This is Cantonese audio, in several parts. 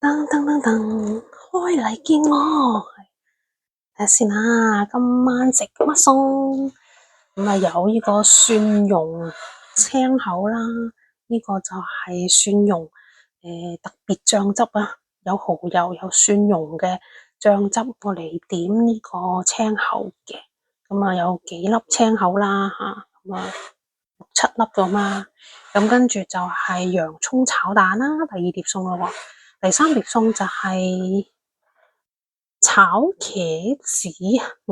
噔噔噔噔，開嚟見我，睇下先啦。今晚食乜餸？咁啊有呢個蒜蓉青口啦，呢個就係蒜蓉特別醬汁啊，有蠔油有蒜蓉嘅醬汁過嚟點呢個青口嘅。咁啊有幾粒青口啦吓，咁啊6、7粒咗嘛。咁跟住就係洋葱炒蛋啦，第二碟餸咯喎。第三碟餸就係炒茄子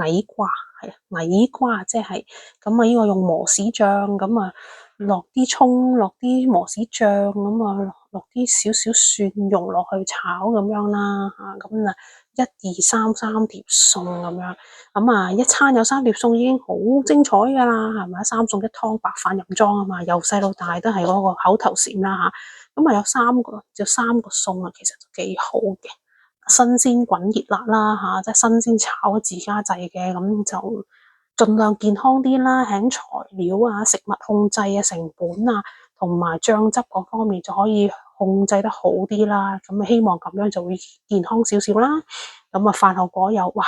矮瓜，係矮瓜，即係咁啊！呢個用磨豉醬，咁啊落啲葱，落啲磨豉醬，咁啊落啲少少蒜蓉落去炒咁樣啦嚇，咁啊1、2、3碟餸咁樣，咁啊一餐有3碟餸已經好精彩㗎啦，係咪？3餸1湯白飯任裝啊嘛，由細到大都係嗰個口頭禪啦嚇，咁啊有3個餸啊，其實就幾好嘅。新鮮滾熱辣啦嚇，即係新鮮炒自家製嘅，咁就盡量健康啲啦，喺材料啊、食物控制啊、成本啊，同埋醬汁嗰方面就可以控制得好啲啦。咁希望咁樣就會健康少少啦。咁啊，飯後果有哇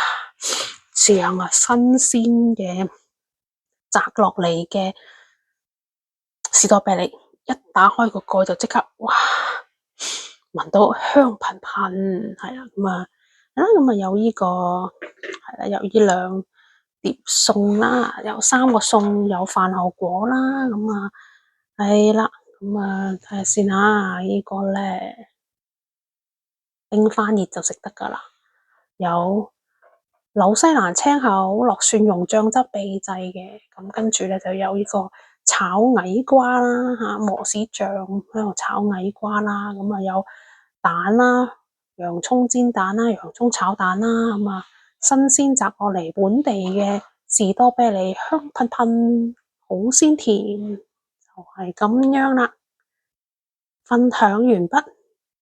正啊，新鮮嘅摘落嚟嘅士多啤梨，一打開個蓋就即刻哇！聞到香噴噴，係啦，咁啊有呢個係啦，有呢2碟餸啦，有3個餸，有飯後果啦，咁啊係啦，咁啊睇下先啊，呢個咧叮翻熱就食得噶啦，有紐西蘭青口落蒜蓉醬汁秘製嘅，咁跟住咧就有呢個炒矮瓜啦嚇，磨豉醬喺度炒矮瓜啦，咁啊有蛋啦，洋葱煎蛋啦，洋葱炒蛋啦，咁啊新鮮摘過嚟本地嘅士多啤梨，香噴噴，好鮮甜，就係咁樣啦。分享完畢。